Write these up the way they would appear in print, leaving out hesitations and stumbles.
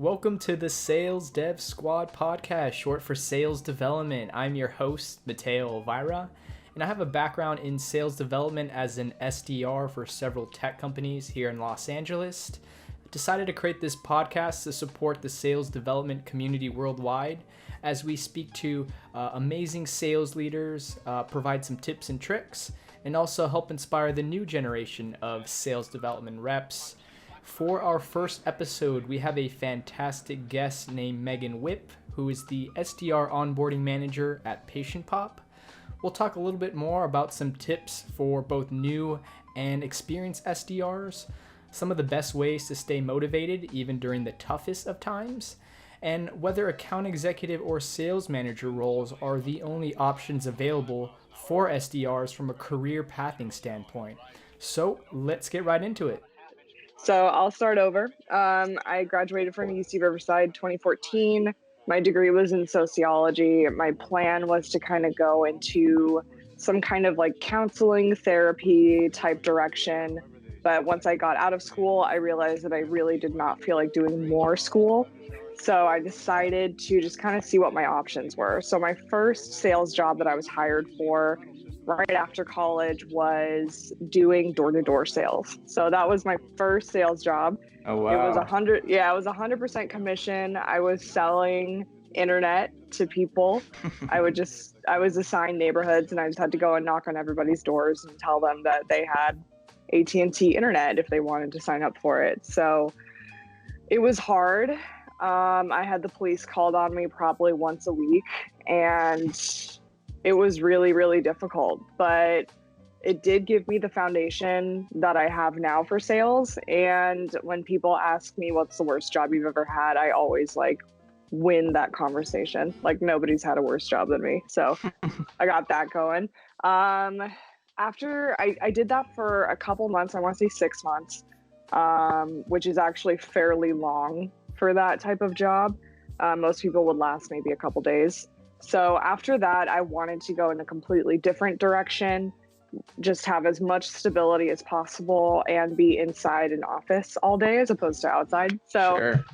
Welcome to the Sales Dev Squad podcast, short for Sales Development. I'm your host, Mateo Elvira, and I have a background in sales development as an SDR for several tech companies here in Los Angeles. I decided to create this podcast to support the sales development community worldwide as we speak to amazing sales leaders, provide some tips and tricks, and also help inspire the new generation of sales development reps. For our first episode, we have a fantastic guest named Megan Wipff, who is the SDR Onboarding Manager at PatientPop. We'll talk a little bit more about some tips for both new and experienced SDRs, some of the best ways to stay motivated even during the toughest of times, and whether account executive or sales manager roles are the only options available for SDRs from a career pathing standpoint. So let's get right into it. So I'll start over. I graduated from UC Riverside 2014. My degree was in sociology. My plan was to kind of go into some kind of like counseling, therapy type direction. But once I got out of school, I realized that I really did not feel like doing more school. So I decided to just kind of see what my options were. So my first sales job that I was hired for right after college was doing door-to-door sales. So that was my first sales job. Oh, wow. It was 100% commission. I was selling internet to people. I was assigned neighborhoods and I just had to go and knock on everybody's doors and tell them that they had AT&T internet if they wanted to sign up for it. So it was hard. I had the police called on me probably once a week, and it was really, really difficult, but it did give me the foundation that I have now for sales. And when people ask me what's the worst job you've ever had, I always win that conversation. Like, nobody's had a worse job than me. So I got that going. After I did that for a couple months, I want to say 6 months, which is actually fairly long for that type of job. Most people would last maybe a couple days. So after that, I wanted to go in a completely different direction, just have as much stability as possible and be inside an office all day as opposed to outside. So sure.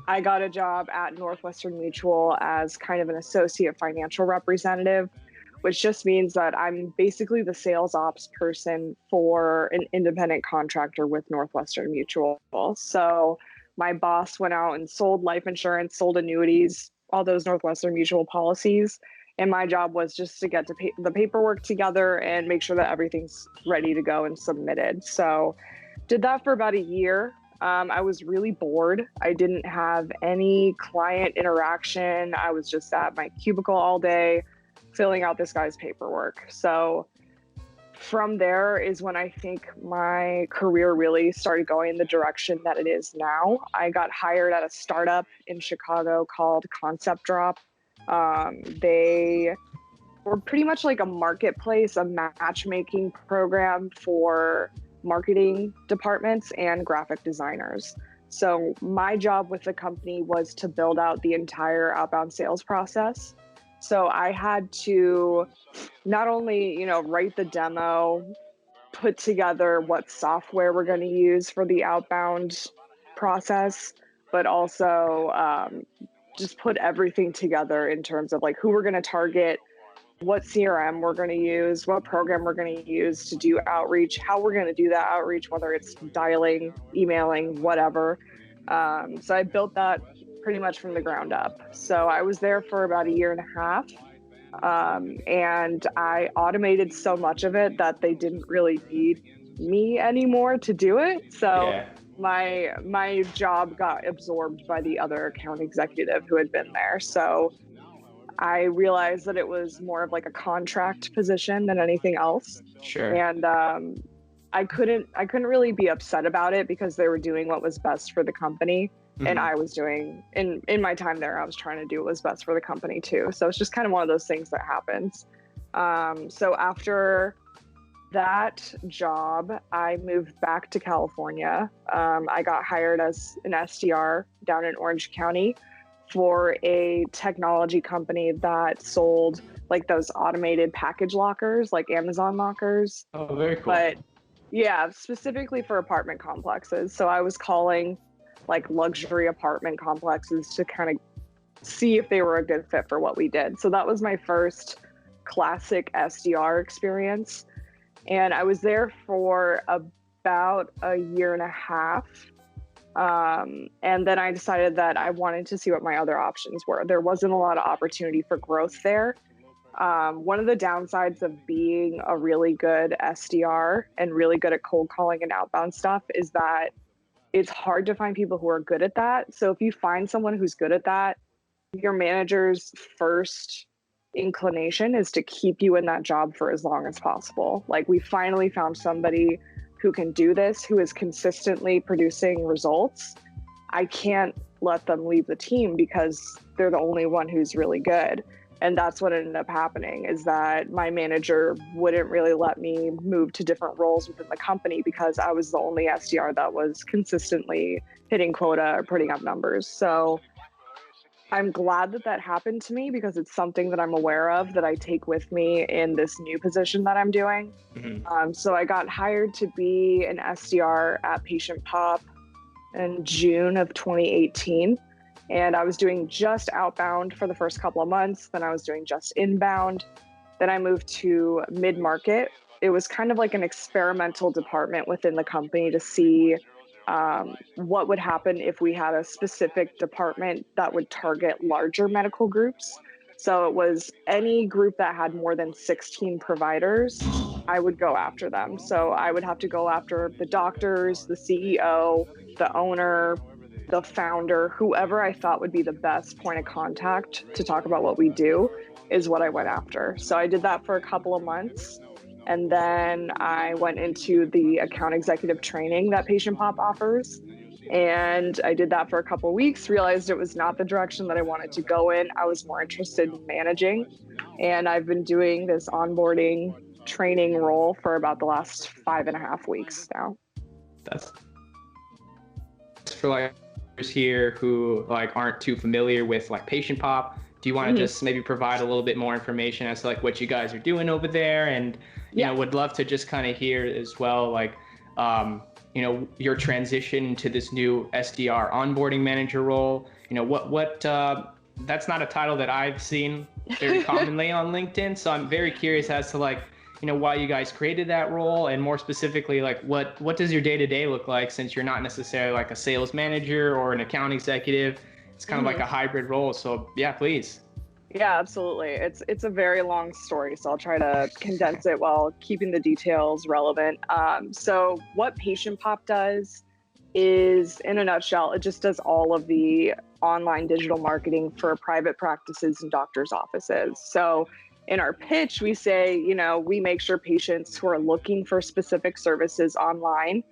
I got a job at Northwestern Mutual as kind of an associate financial representative, which just means that I'm basically the sales ops person for an independent contractor with Northwestern Mutual. So my boss went out and sold life insurance, sold annuities, all those Northwestern Mutual policies. And my job was just to get the paperwork together and make sure that everything's ready to go and submitted. So did that for about a year. I was really bored. I didn't have any client interaction. I was just at my cubicle all day filling out this guy's paperwork. So from there is when I think my career really started going in the direction that it is now. I got hired at a startup in Chicago called Concept Drop. They were pretty much like a marketplace, a matchmaking program for marketing departments and graphic designers. So my job with the company was to build out the entire outbound sales process. So I had to not only, write the demo, put together what software we're going to use for the outbound process, but also just put everything together in terms of who we're going to target, what CRM we're going to use, what program we're going to use to do outreach, how we're going to do that outreach, whether it's dialing, emailing, whatever. So I built that pretty much from the ground up. So I was there for about a year and a half. And I automated so much of it that they didn't really need me anymore to do it. So my job got absorbed by the other account executive who had been there. So I realized that it was more of like a contract position than anything else. Sure. And I couldn't really be upset about it because they were doing what was best for the company. Mm-hmm. And I was doing, in my time there, I was trying to do what was best for the company too. So it's just kind of one of those things that happens. So after that job, I moved back to California. I got hired as an SDR down in Orange County for a technology company that sold those automated package lockers, like Amazon lockers. Oh, very cool. But yeah, specifically for apartment complexes. So I was calling like luxury apartment complexes to kind of see if they were a good fit for what we did. So that was my first classic SDR experience. And I was there for about a year and a half. And then I decided that I wanted to see what my other options were. There wasn't a lot of opportunity for growth there. One of the downsides of being a really good SDR and really good at cold calling and outbound stuff is that it's hard to find people who are good at that. So if you find someone who's good at that, your manager's first inclination is to keep you in that job for as long as possible. Like, we finally found somebody who can do this, who is consistently producing results. I can't let them leave the team because they're the only one who's really good. And that's what ended up happening, is that my manager wouldn't really let me move to different roles within the company because I was the only SDR that was consistently hitting quota or putting up numbers. So I'm glad that that happened to me because it's something that I'm aware of that I take with me in this new position that I'm doing. So I got hired to be an SDR at PatientPop in June of 2018. And I was doing just outbound for the first couple of months. Then I was doing just inbound. Then I moved to mid-market. It was kind of like an experimental department within the company to see what would happen if we had a specific department that would target larger medical groups. So it was any group that had more than 16 providers, I would go after them. So I would have to go after the doctors, the CEO, the owner, the founder, whoever I thought would be the best point of contact to talk about what we do is what I went after. So I did that for a couple of months. And then I went into the account executive training that PatientPop offers. And I did that for a couple of weeks, realized it was not the direction that I wanted to go in. I was more interested in managing. And I've been doing this onboarding training role for about the last 5.5 weeks now. That's for like here who like aren't too familiar with like PatientPop. Do you want to just maybe provide a little bit more information as to like what you guys are doing over there? And you know, would love to just kind of hear as well, like you know, your transition to this new SDR onboarding manager role. You know, what that's not a title that I've seen very commonly on LinkedIn. So I'm very curious as to like, you know, why you guys created that role, and more specifically, like what does your day-to-day look like, since you're not necessarily like a sales manager or an account executive. It's kind of like a hybrid role. So yeah, please. Yeah, absolutely. It's a very long story, so I'll try to condense it while keeping the details relevant. So what PatientPop does is, in a nutshell, it just does all of the online digital marketing for private practices and doctors' offices. So in our pitch, we say, you know, we make sure patients who are looking for specific services online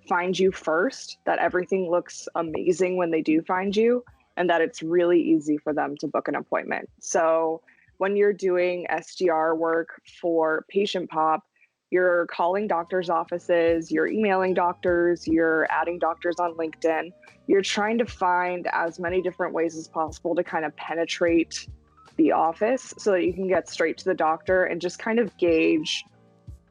find you first, that everything looks amazing when they do find you, and that it's really easy for them to book an appointment. So when you're doing SDR work for PatientPop, you're calling doctors' offices, you're emailing doctors, you're adding doctors on LinkedIn. You're trying to find as many different ways as possible to kind of penetrate the office so that you can get straight to the doctor and just kind of gauge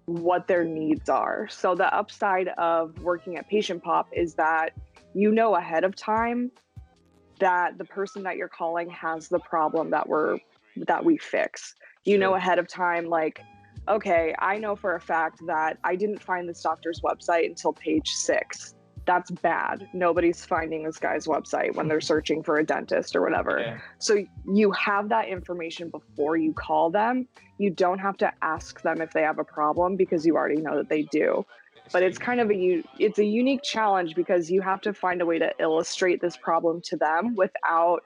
what their needs are. So the upside of working at PatientPop is that you know ahead of time that the person that you're calling has the problem that we fix. You know ahead of time, like, okay, I know for a fact that I didn't find this doctor's website until page 6. That's bad. Nobody's finding this guy's website when they're searching for a dentist or whatever. Yeah. So you have that information before you call them. You don't have to ask them if they have a problem because you already know that they do. But it's kind of it's a unique challenge because you have to find a way to illustrate this problem to them without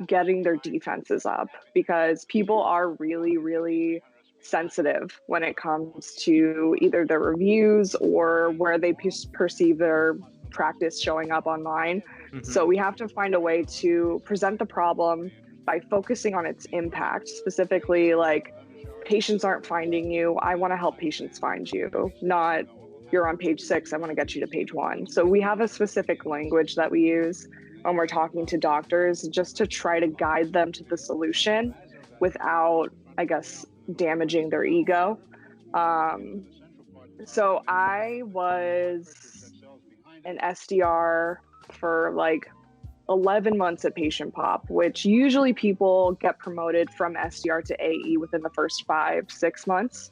getting their defenses up, because people are really, really sensitive when it comes to either their reviews or where they perceive their practice showing up online. So we have to find a way to present the problem by focusing on its impact, specifically like patients aren't finding you. I want to help patients find you, not you're on page 6, I want to get you to page 1. So we have a specific language that we use when we're talking to doctors just to try to guide them to the solution without, I guess, damaging their ego. So I was an SDR for like 11 months at PatientPop, which usually people get promoted from SDR to AE within the first 5-6 months.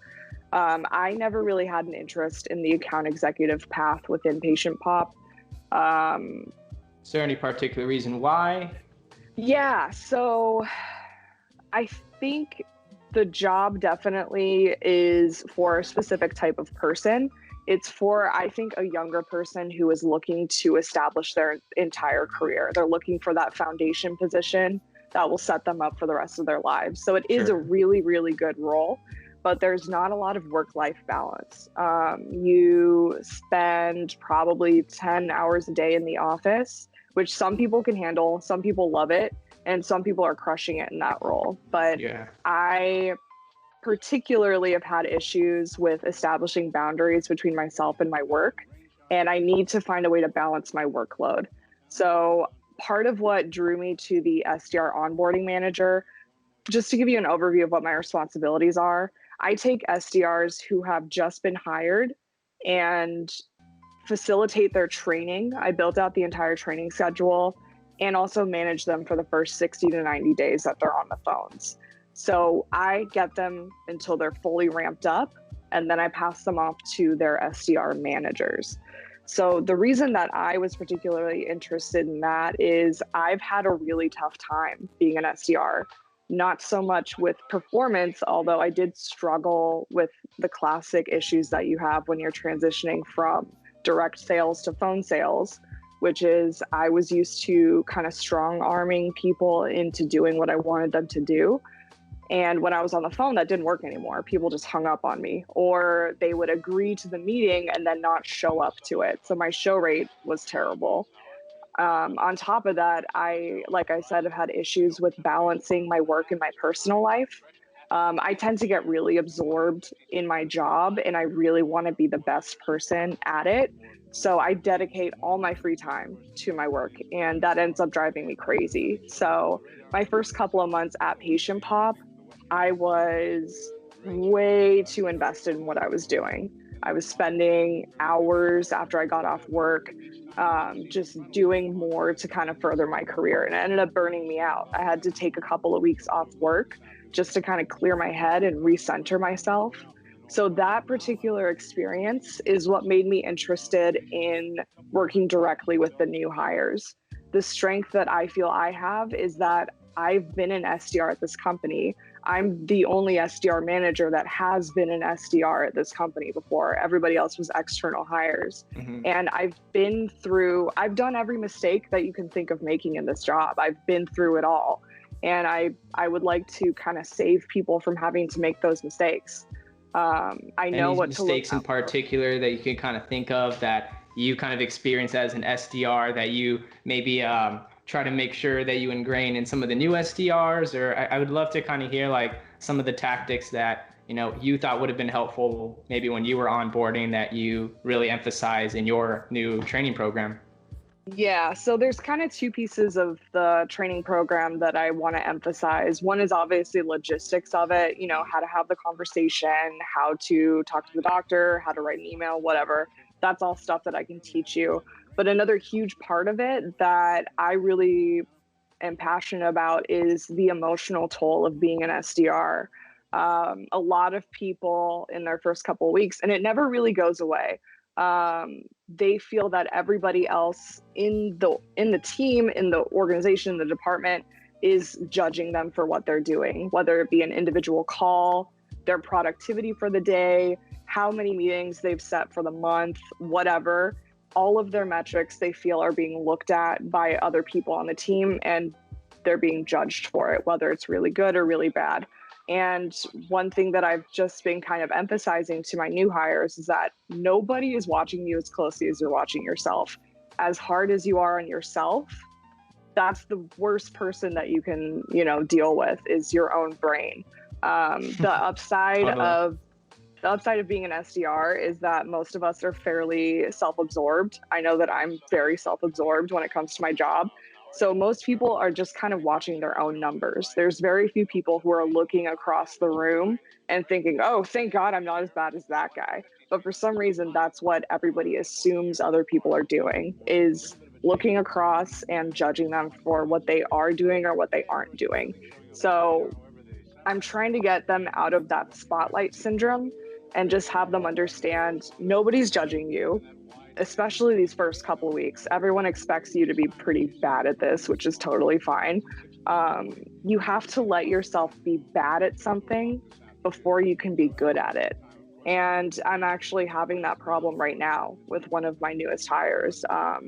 I never really had an interest in the account executive path within PatientPop. Is there any particular reason why? Yeah, so I think the job definitely is for a specific type of person. It's for, I think, a younger person who is looking to establish their entire career. They're looking for that foundation position that will set them up for the rest of their lives. So it is a really, really good role, but there's not a lot of work-life balance. You spend probably 10 hours a day in the office, which some people can handle, some people love it, and some people are crushing it in that role. But I particularly have had issues with establishing boundaries between myself and my work, and I need to find a way to balance my workload. So part of what drew me to the SDR Onboarding Manager, just to give you an overview of what my responsibilities are, I take SDRs who have just been hired and facilitate their training. I built out the entire training schedule and also manage them for the first 60 to 90 days that they're on the phones. So I get them until they're fully ramped up, and then I pass them off to their SDR managers. So the reason that I was particularly interested in that is I've had a really tough time being an SDR, not so much with performance, although I did struggle with the classic issues that you have when you're transitioning from direct sales to phone sales, which is I was used to kind of strong arming people into doing what I wanted them to do. And when I was on the phone, that didn't work anymore. People just hung up on me, or they would agree to the meeting and then not show up to it. So my show rate was terrible. On top of that, like I said, have had issues with balancing my work and my personal life. I tend to get really absorbed in my job, and I really want to be the best person at it. So I dedicate all my free time to my work, and that ends up driving me crazy. So my first couple of months at PatientPop, I was way too invested in what I was doing. I was spending hours after I got off work, just doing more to kind of further my career, and it ended up burning me out. I had to take a couple of weeks off work just to kind of clear my head and recenter myself. So that particular experience is what made me interested in working directly with the new hires. The strength that I feel I have is that I've been an SDR at this company. I'm the only SDR manager that has been an SDR at this company before. Everybody else was external hires. And I've done every mistake that you can think of making in this job. I've been through it all. And I would like to kind of save people from having to make those mistakes. I know what mistakes in particular that you can kind of think of that you kind of experience as an SDR that you maybe try to make sure that you ingrain in some of the new SDRs, or I would love to kind of hear like some of the tactics that, you know, you thought would have been helpful maybe when you were onboarding that you really emphasize in your new training program. Yeah, so there's kind of two pieces of the training program that I want to emphasize. One is obviously logistics of it, you know, how to have the conversation, how to talk to the doctor, how to write an email, whatever. That's all stuff that I can teach you. But another huge part of it that I really am passionate about is the emotional toll of being an SDR. A lot of people in their first couple of weeks, and it never really goes away, they feel that everybody else in the team, in the organization, in the department is judging them for what they're doing, whether it be an individual call, their productivity for the day, how many meetings they've set for the month, whatever. All of their metrics they feel are being looked at by other people on the team, and they're being judged for it, whether it's really good or really bad. And one thing that I've just been kind of emphasizing to my new hires is that nobody is watching you as closely as you're watching yourself. As hard as you are on yourself, that's the worst person that you can, you know, deal with is your own brain. The upside of being an SDR is that most of us are fairly self-absorbed. I know that I'm very self-absorbed when it comes to my job. So most people are just kind of watching their own numbers. There's very few people who are looking across the room and thinking, oh, thank God I'm not as bad as that guy. But for some reason, that's what everybody assumes other people are doing, is looking across and judging them for what they are doing or what they aren't doing. So I'm trying to get them out of that spotlight syndrome and just have them understand nobody's judging you, especially these first couple of weeks. Everyone expects you to be pretty bad at this, which is totally fine. You have to let yourself be bad at something before you can be good at it. And I'm actually having that problem right now with one of my newest hires.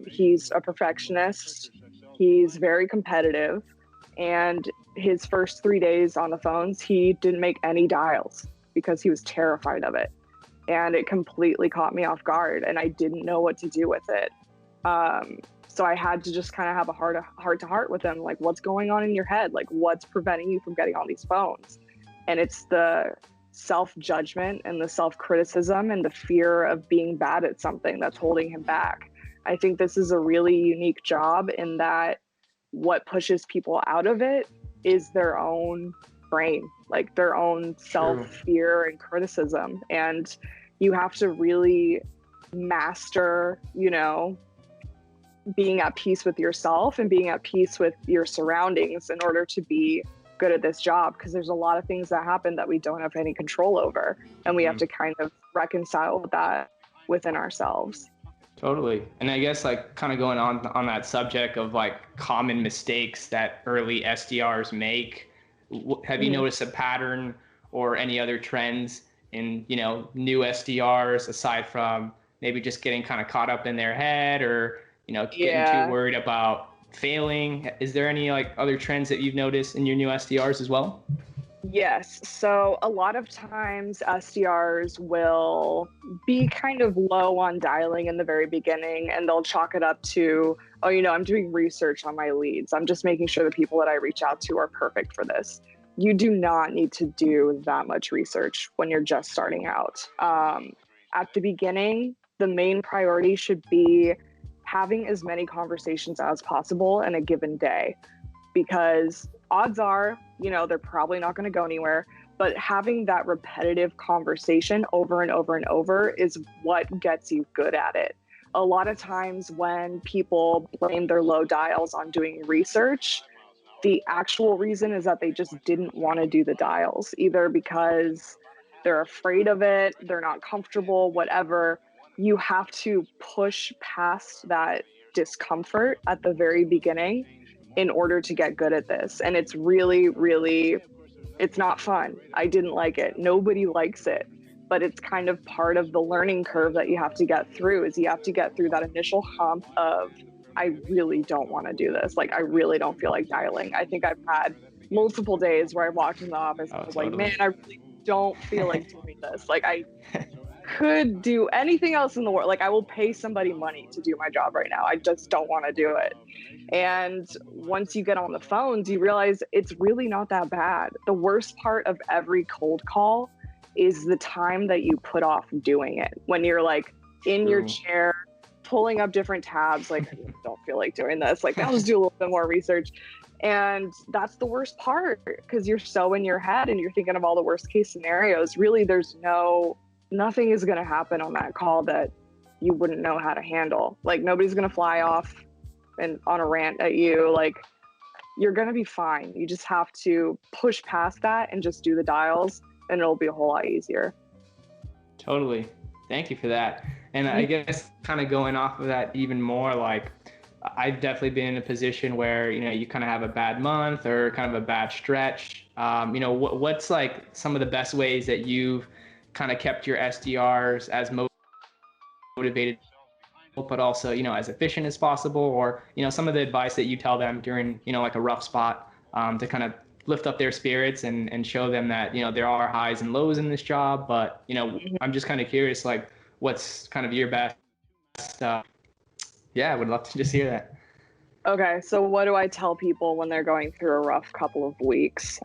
He's a perfectionist. He's very competitive. And his first 3 days on the phones, he didn't make any dials because he was terrified of it. And it completely caught me off guard, and I didn't know what to do with it. So I had to just kind of have a heart to heart with him, like, what's going on in your head? Like, what's preventing you from getting on these phones? And it's the self-judgment and the self-criticism and the fear of being bad at something that's holding him back. I think this is a really unique job in that what pushes people out of it is their own brain, like their own self-fear and criticism. And you have to really master, being at peace with yourself and being at peace with your surroundings in order to be good at this job, because there's a lot of things that happen that we don't have any control over, and we have to kind of reconcile that within ourselves. Totally. And I guess like kind of going on that subject of like common mistakes that early SDRs make, have you noticed a pattern or any other trends in, new SDRs aside from maybe just getting kind of caught up in their head or, getting too worried about failing? Is there any like other trends that you've noticed in your new SDRs as well? Yes. So a lot of times SDRs will be kind of low on dialing in the very beginning, and they'll chalk it up to, oh, I'm doing research on my leads. I'm just making sure the people that I reach out to are perfect for this. You do not need to do that much research when you're just starting out. At the beginning, the main priority should be having as many conversations as possible in a given day, because odds are, they're probably not going to go anywhere, but having that repetitive conversation over and over and over is what gets you good at it. A lot of times when people blame their low dials on doing research, the actual reason is that they just didn't want to do the dials, either because they're afraid of it, they're not comfortable, whatever. You have to push past that discomfort at the very beginning in order to get good at this. And it's really, really, it's not fun. I didn't like it. Nobody likes it, but it's kind of part of the learning curve that you have to get through. Is you have to get through that initial hump of, I really don't want to do this. Like, I really don't feel like dialing. I think I've had multiple days where I walked in the office and was like, man, I really don't feel like doing this. Like, I could do anything else in the world. Like, I will pay somebody money to do my job right now. I just don't want to do it. And once you get on the phones, you realize it's really not that bad. The worst part of every cold call is the time that you put off doing it. When you're like in your chair, pulling up different tabs, like, I don't feel like doing this. Like, I'll just do a little bit more research. And that's the worst part, because you're so in your head and you're thinking of all the worst case scenarios. Really, nothing is going to happen on that call that you wouldn't know how to handle. Like, nobody's going to fly off and on a rant at you. Like, you're going to be fine. You just have to push past that and just do the dials, and it'll be a whole lot easier. Totally. Thank you for that. And I guess kind of going off of that even more, like, I've definitely been in a position where, you kind of have a bad month or kind of a bad stretch. What's like some of the best ways that you've kind of kept your SDRs as motivated, but also, as efficient as possible, or, some of the advice that you tell them during, like a rough spot, to kind of lift up their spirits and show them that, there are highs and lows in this job. But, I'm just kind of curious, like, what's kind of your best, I would love to just hear that. Okay. So what do I tell people when they're going through a rough couple of weeks?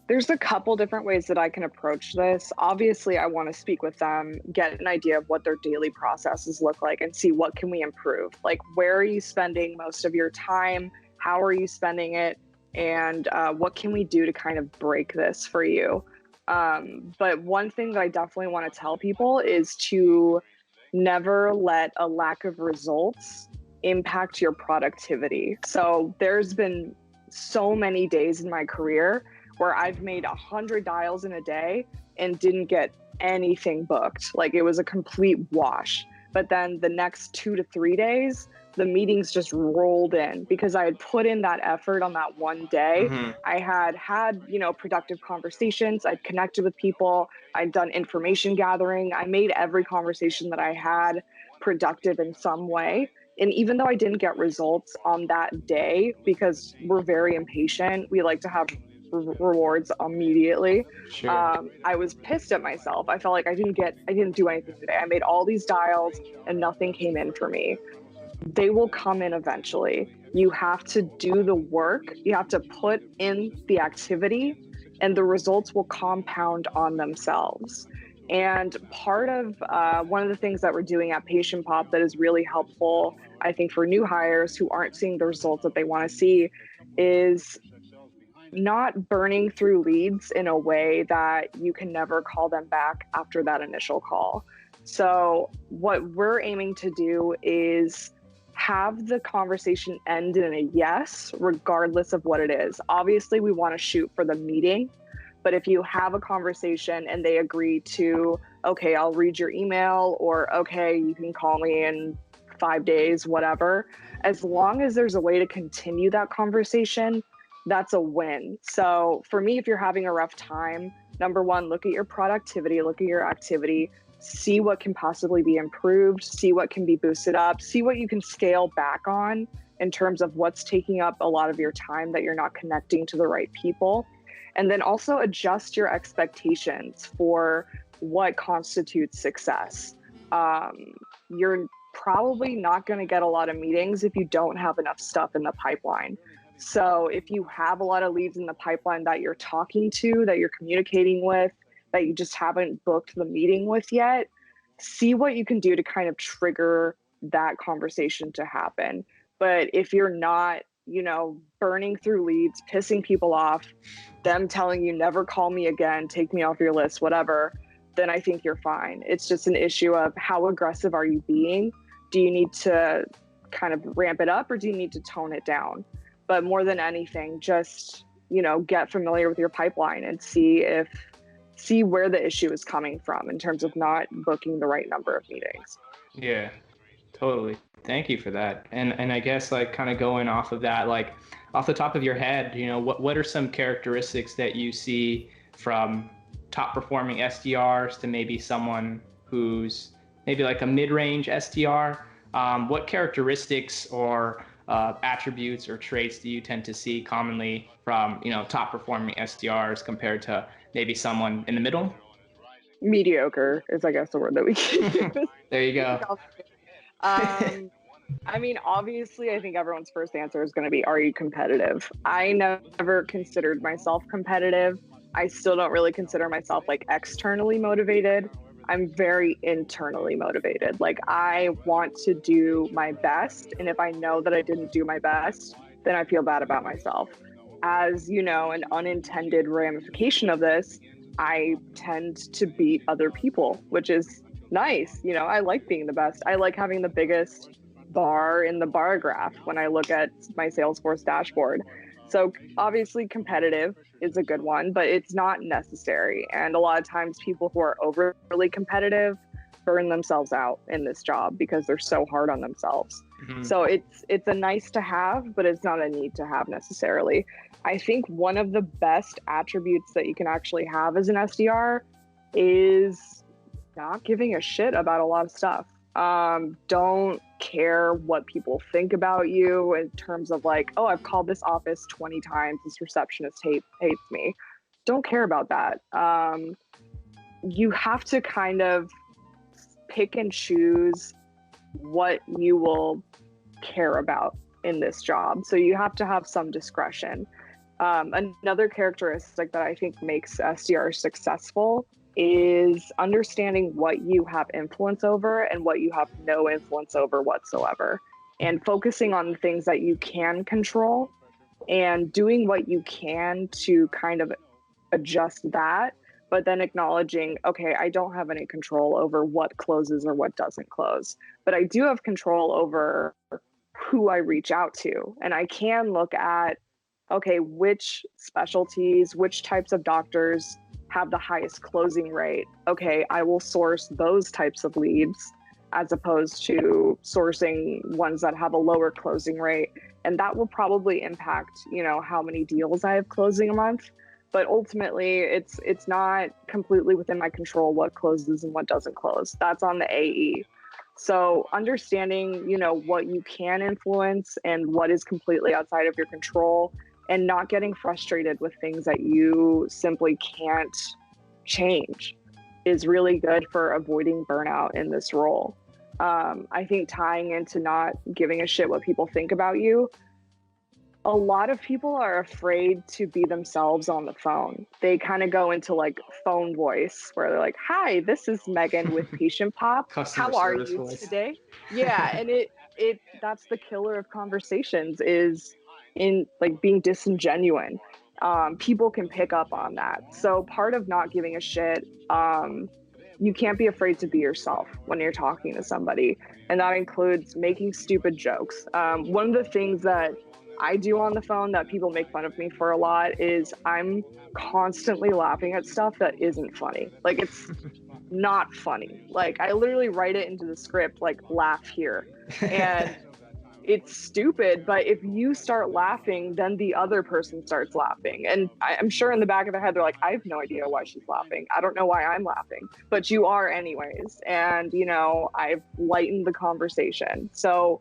There's a couple different ways that I can approach this. Obviously, I want to speak with them, get an idea of what their daily processes look like, and see what can we improve. Like, where are you spending most of your time? How are you spending it? And what can we do to kind of break this for you? But one thing that I definitely want to tell people is to never let a lack of results impact your productivity. So there's been so many days in my career where I've made 100 dials in a day and didn't get anything booked. Like it was a complete wash. But then the next 2 to 3 days, the meetings just rolled in because I had put in that effort on that one day. I had, productive conversations. I'd connected with people. I'd done information gathering. I made every conversation that I had productive in some way. And even though I didn't get results on that day, because we're very impatient, we like to have rewards immediately. Sure. I was pissed at myself. I felt like I didn't do anything today. I made all these dials and nothing came in for me. They will come in eventually. You have to do the work. You have to put in the activity, and the results will compound on themselves. And part of one of the things that we're doing at PatientPop that is really helpful, I think, for new hires who aren't seeing the results that they want to see is not burning through leads in a way that you can never call them back after that initial call. So what we're aiming to do is have the conversation end in a yes, regardless of what it is. Obviously, we want to shoot for the meeting, but if you have a conversation and they agree to, okay, I'll read your email, or okay, you can call me in 5 days, whatever, as long as there's a way to continue that conversation, that's a win. So for me, if you're having a rough time, number one, look at your productivity, look at your activity, see what can possibly be improved, see what can be boosted up, see what you can scale back on in terms of what's taking up a lot of your time that you're not connecting to the right people. And then also adjust your expectations for what constitutes success. You're probably not going to get a lot of meetings if you don't have enough stuff in the pipeline. So if you have a lot of leads in the pipeline that you're talking to, that you're communicating with, that you just haven't booked the meeting with yet, see what you can do to kind of trigger that conversation to happen. But if you're not, burning through leads, pissing people off, them telling you never call me again, take me off your list, whatever, then I think you're fine. It's just an issue of how aggressive are you being? Do you need to kind of ramp it up, or do you need to tone it down? But more than anything, just, get familiar with your pipeline and see where the issue is coming from in terms of not booking the right number of meetings. Yeah, totally. Thank you for that. And I guess like kind of going off of that, like off the top of your head, what are some characteristics that you see from top performing SDRs to maybe someone who's maybe like a mid-range SDR? What characteristics or attributes or traits do you tend to see commonly from, top performing SDRs compared to maybe someone in the middle? Mediocre is, I guess, the word that we can use. There you go. Obviously, I think everyone's first answer is going to be, are you competitive? I never considered myself competitive. I still don't really consider myself like externally motivated. I'm very internally motivated. Like, I want to do my best. And if I know that I didn't do my best, then I feel bad about myself. As an unintended ramification of this, I tend to beat other people, which is nice. I like being the best. I like having the biggest bar in the bar graph when I look at my Salesforce dashboard. So obviously competitive is a good one, but it's not necessary. And a lot of times people who are overly competitive burn themselves out in this job because they're so hard on themselves. Mm-hmm. So it's a nice to have, but it's not a need to have necessarily. I think one of the best attributes that you can actually have as an SDR is not giving a shit about a lot of stuff. Don't care what people think about you in terms of like, oh, I've called this office 20 times. This receptionist hates me. Don't care about that. You have to kind of pick and choose what you will care about in this job. So you have to have some discretion. Another characteristic that I think makes SDR successful is understanding what you have influence over and what you have no influence over whatsoever, and focusing on the things that you can control and doing what you can to kind of adjust that, but then acknowledging, okay, I don't have any control over what closes or what doesn't close, but I do have control over who I reach out to. And I can look at, okay, which specialties, which types of doctors have the highest closing rate. Okay, I will source those types of leads as opposed to sourcing ones that have a lower closing rate. And that will probably impact, how many deals I have closing a month. But ultimately, it's not completely within my control what closes and what doesn't close. That's on the AE. So understanding, what you can influence and what is completely outside of your control, and not getting frustrated with things that you simply can't change is really good for avoiding burnout in this role. I think tying into not giving a shit what people think about you, a lot of people are afraid to be themselves on the phone. They kind of go into like phone voice where they're like, "Hi, this is Megan with PatientPop. Customer How are service you voice. today?" Yeah, and it that's the killer of conversations, is in like being disingenuous. People can pick up on that. So part of not giving a shit, you can't be afraid to be yourself when you're talking to somebody, and that includes making stupid jokes. One of the things that I do on the phone that people make fun of me for a lot is I'm constantly laughing at stuff that isn't funny. Like, it's not funny. Like, I literally write it into the script, like, laugh here. And it's stupid, but if you start laughing, then the other person starts laughing. And I'm sure in the back of their head, they're like, I have no idea why she's laughing. I don't know why I'm laughing, but you are anyways. And, I've lightened the conversation. So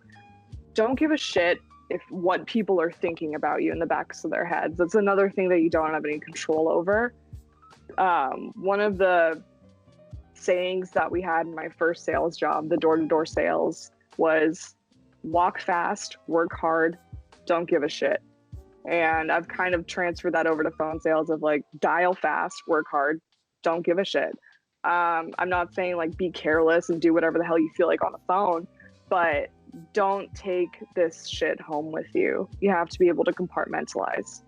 don't give a shit if what people are thinking about you in the backs of their heads. That's another thing that you don't have any control over. One of the sayings that we had in my first sales job, the door-to-door sales, was walk fast, work hard, don't give a shit. And I've kind of transferred that over to phone sales of like, dial fast, work hard, don't give a shit. I'm not saying like be careless and do whatever the hell you feel like on the phone, but don't take this shit home with you. You have to be able to compartmentalize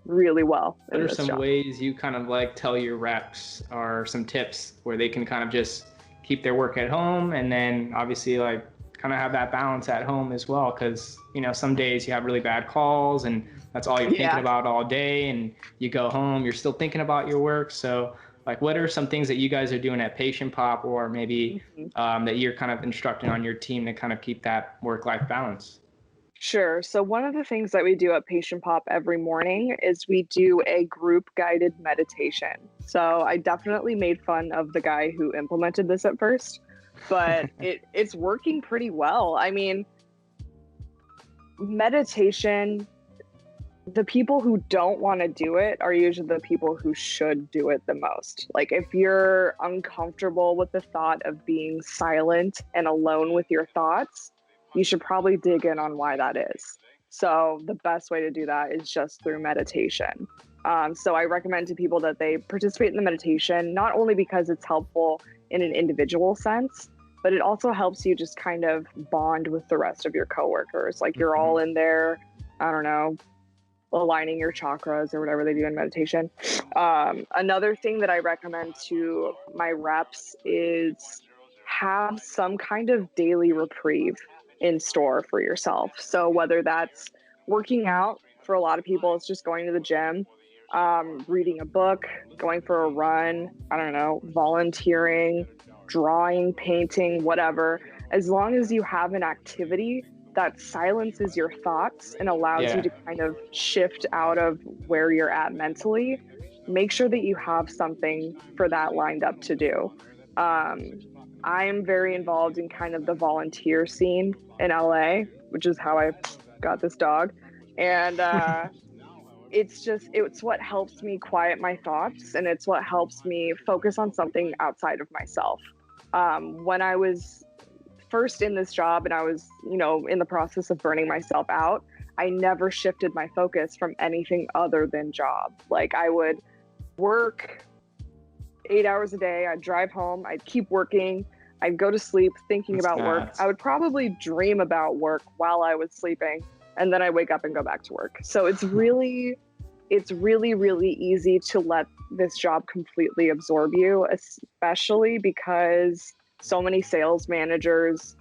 really well. What are some ways you kind of like tell your reps, or some tips where they can kind of just keep their work at home, and then obviously like kind of have that balance at home as well? Because, some days you have really bad calls and that's all you're thinking about all day, and you go home, you're still thinking about your work. So like, what are some things that you guys are doing at PatientPop, or maybe that you're kind of instructing on your team to kind of keep that work-life balance? Sure. So one of the things that we do at PatientPop every morning is we do a group guided meditation. So I definitely made fun of the guy who implemented this at first, but it's working pretty well. I mean, meditation, the people who don't want to do it are usually the people who should do it the most. Like, if you're uncomfortable with the thought of being silent and alone with your thoughts, you should probably dig in on why that is. So the best way to do that is just through meditation. So I recommend to people that they participate in the meditation, not only because it's helpful in an individual sense, but it also helps you just kind of bond with the rest of your coworkers. Like, you're all in there, I don't know, aligning your chakras or whatever they do in meditation. Another thing that I recommend to my reps is have some kind of daily reprieve in store for yourself. So whether that's working out, for a lot of people, it's just going to the gym, reading a book, going for a run, I don't know, volunteering, drawing, painting, whatever. As long as you have an activity that silences your thoughts and allows you to kind of shift out of where you're at mentally, make sure that you have something for that lined up to do. I'm very involved in kind of the volunteer scene in LA, which is how I got this dog. And it's what helps me quiet my thoughts, and it's what helps me focus on something outside of myself. When I was first in this job and I was, in the process of burning myself out, I never shifted my focus from anything other than job. Like, I would work 8 hours a day, I'd drive home, I'd keep working, I'd go to sleep thinking about work. I would probably dream about work while I was sleeping, and then I wake up and go back to work. So it's really, really easy to let this job completely absorb you, especially because so many sales managers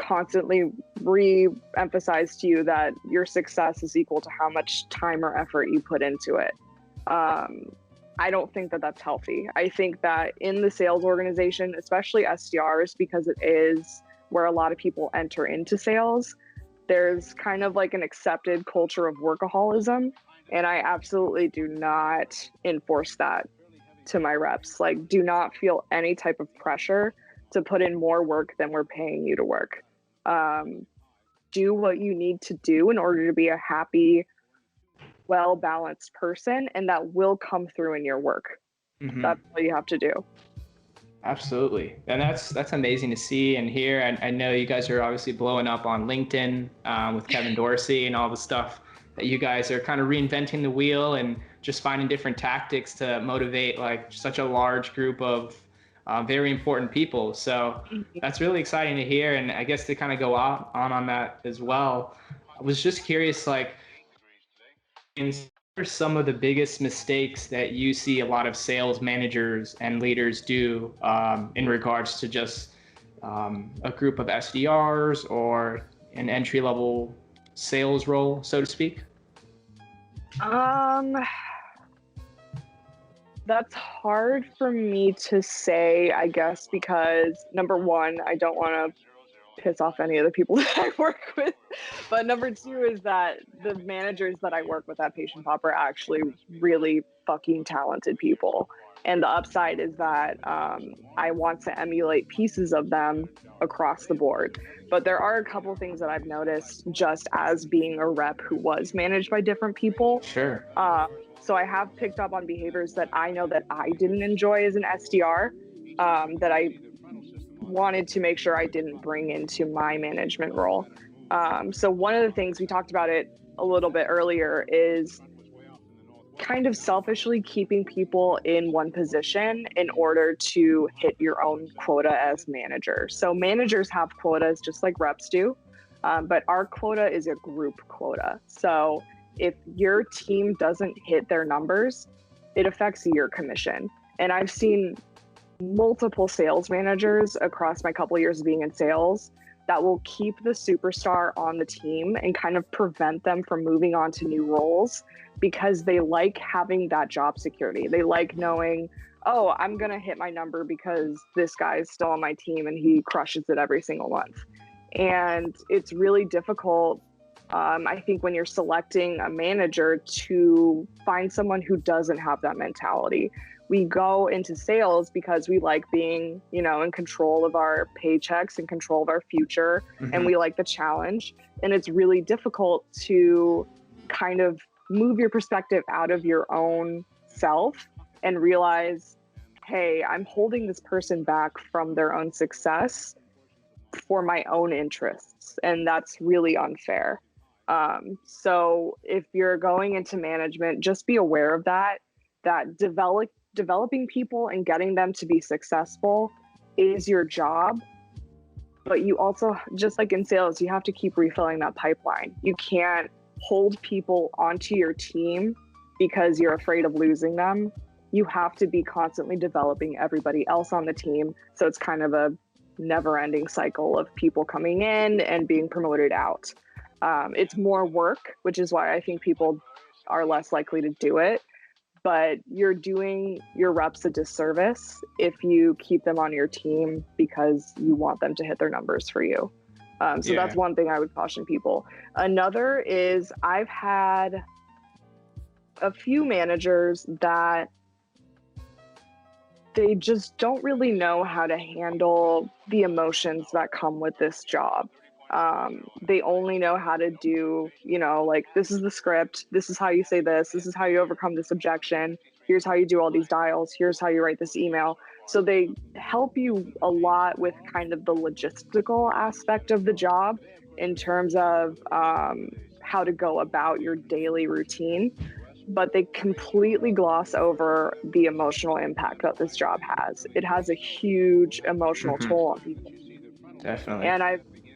constantly re-emphasize to you that your success is equal to how much time or effort you put into it. I don't think that that's healthy. I think that in the sales organization, especially SDRs, because it is where a lot of people enter into sales, there's kind of like an accepted culture of workaholism. And I absolutely do not enforce that to my reps. Like, do not feel any type of pressure to put in more work than we're paying you to work. Do what you need to do in order to be a happy, well-balanced person, and that will come through in your work. That's all you have to do. Absolutely. And that's amazing to see and hear. And I know you guys are obviously blowing up on LinkedIn with Kevin Dorsey and all the stuff that you guys are kind of reinventing the wheel and just finding different tactics to motivate like such a large group of very important people. So that's really exciting to hear. And I guess to kind of go on that as well, I was just curious, like, what are some of the biggest mistakes that you see a lot of sales managers and leaders do in regards to just a group of SDRs or an entry-level sales role, so to speak? That's hard for me to say, I guess, because number one, I don't want to piss off any of the people that I work with. But number two is that the managers that I work with at PatientPop are actually really fucking talented people. And the upside is that I want to emulate pieces of them across the board. But there are a couple things that I've noticed just as being a rep who was managed by different people. Sure. So I have picked up on behaviors that I know that I didn't enjoy as an SDR, that I wanted to make sure I didn't bring into my management role. So one of the things, we talked about it a little bit earlier, is kind of selfishly keeping people in one position in order to hit your own quota as manager. So managers have quotas just like reps do, but our quota is a group quota. So if your team doesn't hit their numbers, it affects your commission. And I've seen multiple sales managers across my couple of years of being in sales that will keep the superstar on the team and kind of prevent them from moving on to new roles because they like having that job security. They like knowing, oh, I'm going to hit my number because this guy is still on my team and he crushes it every single month. And it's really difficult, I think, when you're selecting a manager to find someone who doesn't have that mentality. We go into sales because we like being, in control of our paychecks and control of our future, and we like the challenge. And it's really difficult to kind of move your perspective out of your own self and realize, hey, I'm holding this person back from their own success for my own interests. And that's really unfair. So if you're going into management, just be aware of that developing people and getting them to be successful is your job. But you also, just like in sales, you have to keep refilling that pipeline. You can't hold people onto your team because you're afraid of losing them. You have to be constantly developing everybody else on the team. So it's kind of a never-ending cycle of people coming in and being promoted out. It's more work, which is why I think people are less likely to do it. But you're doing your reps a disservice if you keep them on your team because you want them to hit their numbers for you. So that's one thing I would caution people. Another is I've had a few managers that they just don't really know how to handle the emotions that come with this job. They only know how to do, like, this is the script, this is how you say this is how you overcome this objection, here's how you do all these dials, here's how you write this email. So they help you a lot with kind of the logistical aspect of the job in terms of how to go about your daily routine, but they completely gloss over the emotional impact that this job has. It has a huge emotional toll on people. Definitely. And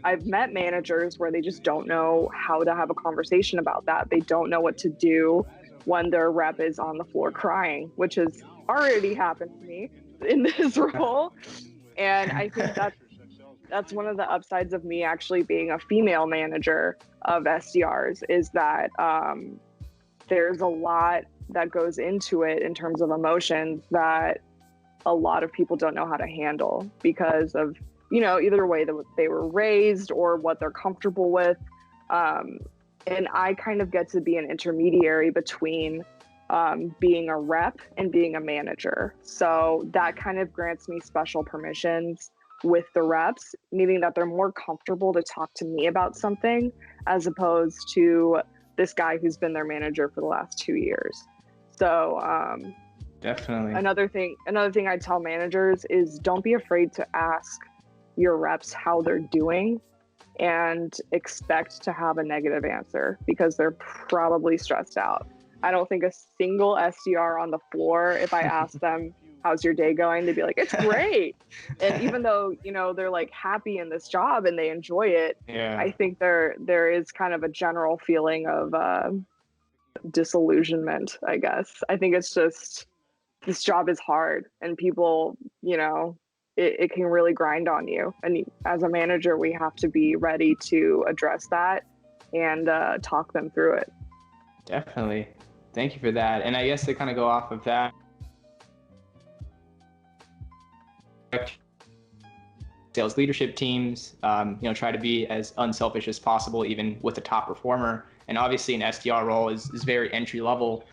I've met managers where they just don't know how to have a conversation about that. They don't know what to do when their rep is on the floor crying, which has already happened to me in this role. And I think that's one of the upsides of me actually being a female manager of SDRs, is that there's a lot that goes into it in terms of emotions that a lot of people don't know how to handle because of, either the way that they were raised or what they're comfortable with. And I kind of get to be an intermediary between being a rep and being a manager. So that kind of grants me special permissions with the reps, meaning that they're more comfortable to talk to me about something as opposed to this guy who's been their manager for the last 2 years. So definitely. Another thing I tell managers is don't be afraid to ask your reps how they're doing and expect to have a negative answer because they're probably stressed out. I don't think a single SDR on the floor, if I ask them, how's your day going? They'd be like, it's great. And even though, they're like happy in this job and they enjoy it, Yeah. I think there is kind of a general feeling of disillusionment, I guess. I think it's just, this job is hard and people, it can really grind on you. And as a manager, we have to be ready to address that and talk them through it. Definitely. Thank you for that. And I guess to kind of go off of that, sales leadership teams, try to be as unselfish as possible, even with a top performer. And obviously an SDR role is very entry level.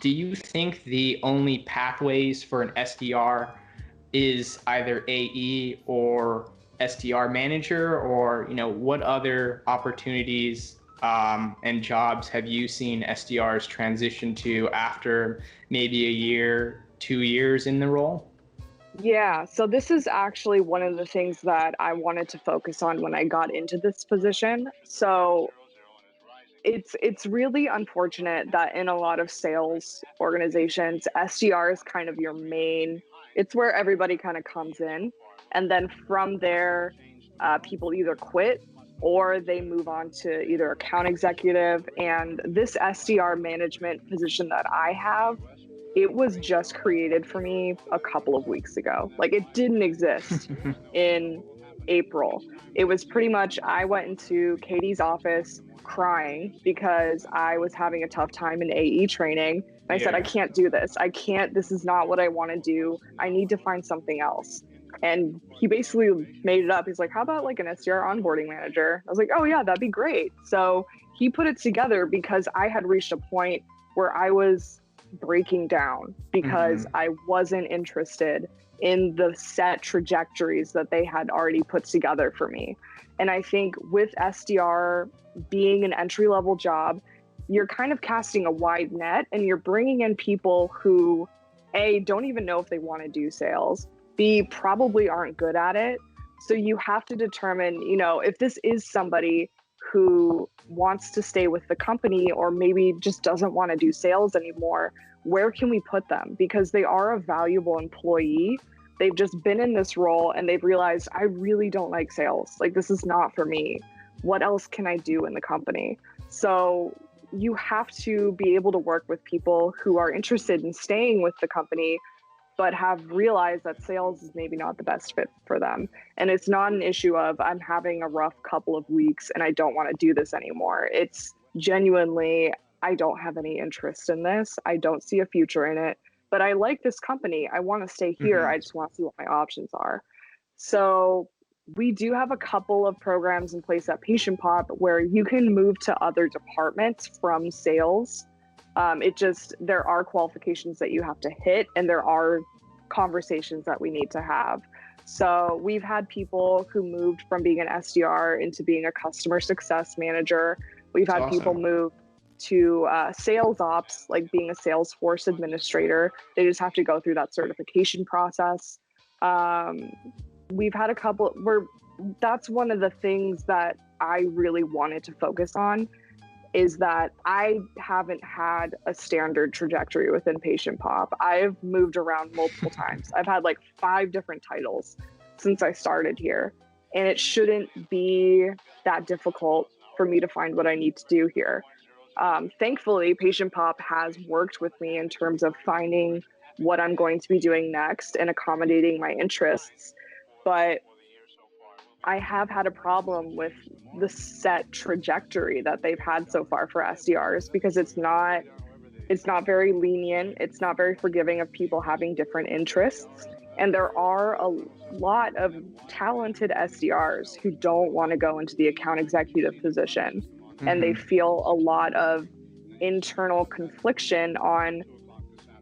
Do you think the only pathways for an SDR is either AE or SDR manager, or what other opportunities and jobs have you seen SDRs transition to after maybe a year, 2 years in the role? Yeah, so this is actually one of the things that I wanted to focus on when I got into this position. So it's really unfortunate that in a lot of sales organizations, SDR is kind of your main, it's where everybody kind of comes in. And then from there, people either quit or they move on to either account executive. And this SDR management position that I have, it was just created for me a couple of weeks ago. Like, it didn't exist in April. It was pretty much, I went into Katie's office crying because I was having a tough time in AE training. And I said, I can't do this. This is not what I want to do. I need to find something else. And he basically made it up. He's like, how about like an SDR onboarding manager? I was like, oh yeah, that'd be great. So he put it together because I had reached a point where I was breaking down because I wasn't interested in the set trajectories that they had already put together for me. And I think with SDR being an entry-level job, you're kind of casting a wide net and you're bringing in people who, A, don't even know if they want to do sales, B, probably aren't good at it. So you have to determine, if this is somebody who wants to stay with the company or maybe just doesn't want to do sales anymore, where can we put them? Because they are a valuable employee. They've just been in this role and they've realized, I really don't like sales. Like, this is not for me. What else can I do in the company? So you have to be able to work with people who are interested in staying with the company, but have realized that sales is maybe not the best fit for them. And it's not an issue of, I'm having a rough couple of weeks and I don't want to do this anymore. It's genuinely, I don't have any interest in this. I don't see a future in it, but I like this company. I want to stay here. I just want to see what my options are. So we do have a couple of programs in place at PatientPop where you can move to other departments from sales. There are qualifications that you have to hit and there are conversations that we need to have. So we've had people who moved from being an SDR into being a customer success manager. We've had people move to sales ops, like being a Salesforce administrator. They just have to go through that certification process. We've had a couple where that's one of the things that I really wanted to focus on, is that I haven't had a standard trajectory within PatientPop. I've moved around multiple times. I've had like 5 different titles since I started here, and it shouldn't be that difficult for me to find what I need to do here. Thankfully, PatientPop has worked with me in terms of finding what I'm going to be doing next and accommodating my interests. But I have had a problem with the set trajectory that they've had so far for SDRs, because it's not very lenient. It's not very forgiving of people having different interests. And there are a lot of talented SDRs who don't want to go into the account executive position. And they feel a lot of internal confliction on,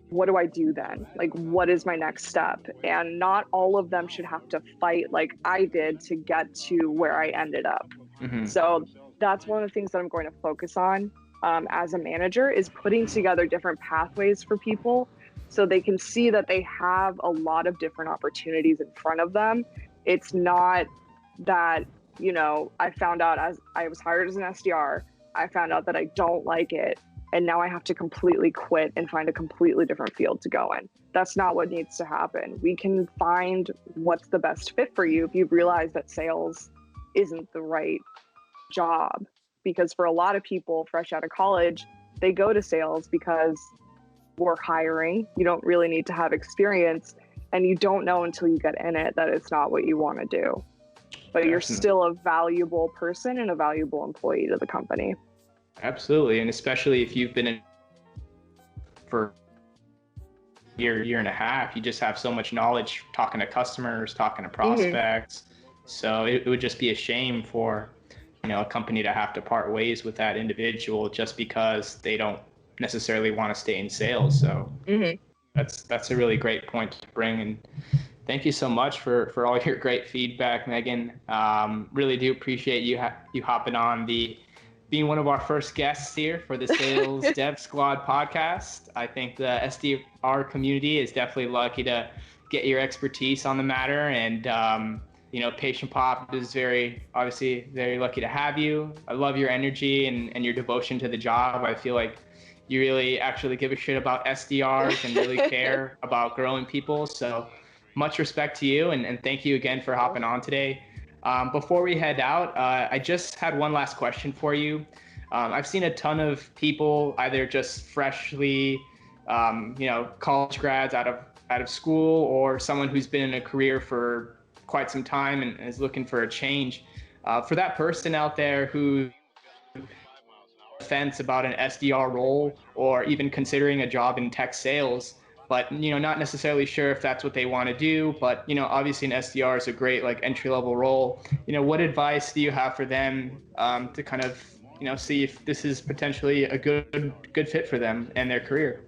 what do I do then? Like, what is my next step? And not all of them should have to fight like I did to get to where I ended up. So that's one of the things that I'm going to focus on as a manager, is putting together different pathways for people so they can see that they have a lot of different opportunities in front of them. It's not that, I found out as I was hired as an SDR, I found out that I don't like it, and now I have to completely quit and find a completely different field to go in. That's not what needs to happen. We can find what's the best fit for you if you realize that sales isn't the right job. Because for a lot of people fresh out of college, they go to sales because we're hiring. You don't really need to have experience, and you don't know until you get in it that it's not what you want to do. But you're still a valuable person and a valuable employee to the company. Absolutely. And especially if you've been in for a year and a half, you just have so much knowledge talking to customers, talking to prospects. So it would just be a shame for, a company to have to part ways with that individual just because they don't necessarily want to stay in sales. So that's a really great point to bring. And thank you so much for all your great feedback, Megan. Really do appreciate you hopping on being one of our first guests here for the Sales Dev Squad podcast. I think the SDR community is definitely lucky to get your expertise on the matter. And, PatientPop is obviously very lucky to have you. I love your energy and your devotion to the job. I feel like you really actually give a shit about SDRs and really care about growing people. So much respect to you, and thank you again for hopping on today. Before we head out, I just had one last question for you. I've seen a ton of people either just freshly, college grads out of school, or someone who's been in a career for quite some time and is looking for a change. For that person out there who fence about an SDR role or even considering a job in tech sales, but not necessarily sure if that's what they want to do, but obviously an SDR is a great entry-level role. What advice do you have for them to kind of see if this is potentially a good fit for them and their career?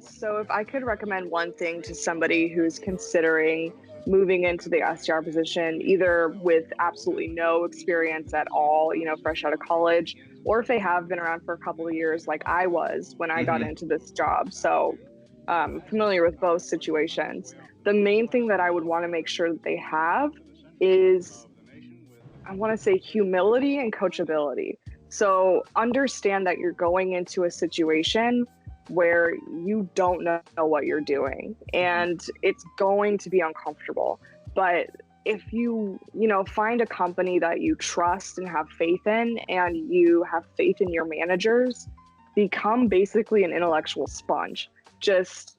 So if I could recommend one thing to somebody who's considering moving into the SDR position, either with absolutely no experience at all, fresh out of college, or if they have been around for a couple of years like I was when I got into this job. So familiar with both situations. The main thing that I would want to make sure that they have is, I want to say, humility and coachability. So understand that you're going into a situation where you don't know what you're doing, and it's going to be uncomfortable. But if you find a company that you trust and have faith in, and you have faith in your managers, become basically an intellectual sponge. Just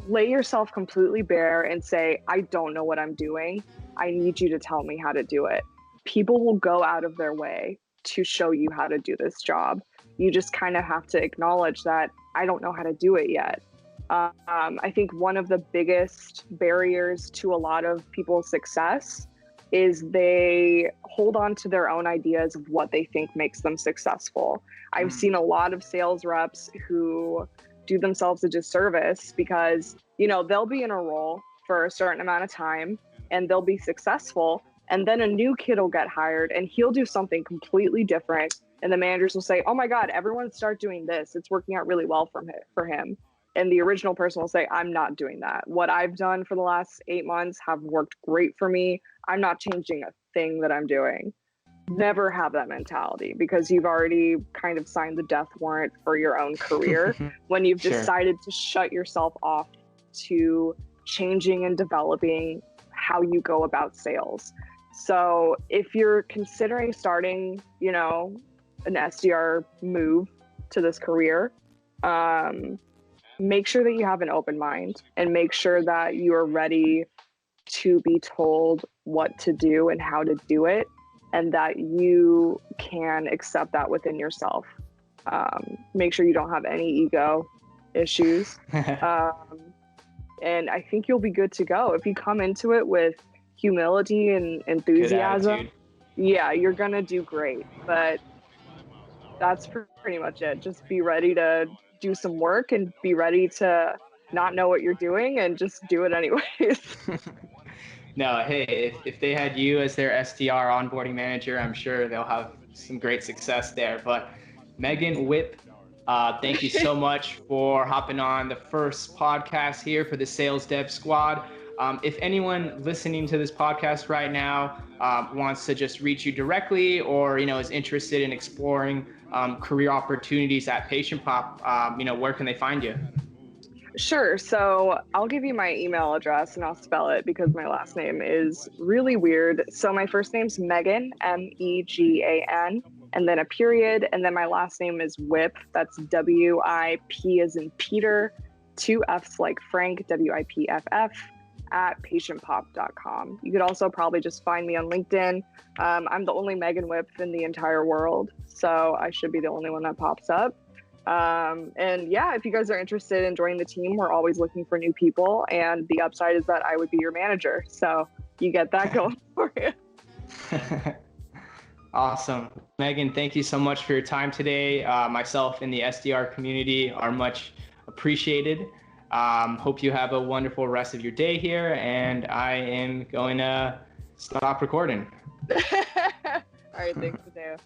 lay yourself completely bare and say, I don't know what I'm doing. I need you to tell me how to do it. People will go out of their way to show you how to do this job. You just kind of have to acknowledge that I don't know how to do it yet. I think one of the biggest barriers to a lot of people's success is they hold on to their own ideas of what they think makes them successful. I've seen a lot of sales reps who do themselves a disservice because, they'll be in a role for a certain amount of time and they'll be successful. And then a new kid will get hired and he'll do something completely different. And the managers will say, oh my God, everyone start doing this. It's working out really well for him. And the original person will say, I'm not doing that. What I've done for the last 8 months have worked great for me. I'm not changing a thing that I'm doing. Never have that mentality, because you've already kind of signed the death warrant for your own career when you've decided to shut yourself off to changing and developing how you go about sales. So if you're considering starting, an SDR move to this career, make sure that you have an open mind and make sure that you are ready to be told what to do and how to do it, and that you can accept that within yourself. Make sure you don't have any ego issues. And I think you'll be good to go. If you come into it with humility and enthusiasm, yeah, you're going to do great. But that's pretty much it. Just be ready to do some work and be ready to not know what you're doing and just do it anyways. No, hey, if they had you as their SDR onboarding manager, I'm sure they'll have some great success there. But Megan Wipff, thank you so much for hopping on the first podcast here for the Sales Dev Squad. If anyone listening to this podcast right now wants to just reach you directly, or is interested in exploring career opportunities at PatientPop, where can they find you? Sure. So I'll give you my email address and I'll spell it because my last name is really weird. So my first name's Megan, Megan, and then a period. And then my last name is Wipff. That's WIP as in Peter, 2 F's like Frank, WIPFF, at PatientPop.com. You could also probably just find me on LinkedIn. I'm the only Megan Wipff in the entire world, so I should be the only one that pops up. And yeah, if you guys are interested in joining the team, we're always looking for new people, and the upside is that I would be your manager, so you get that going for you. Awesome. Megan, thank you so much for your time today. Myself and the SDR community are much appreciated. Hope you have a wonderful rest of your day here, and I am going to stop recording. All right, thanks, Mateo.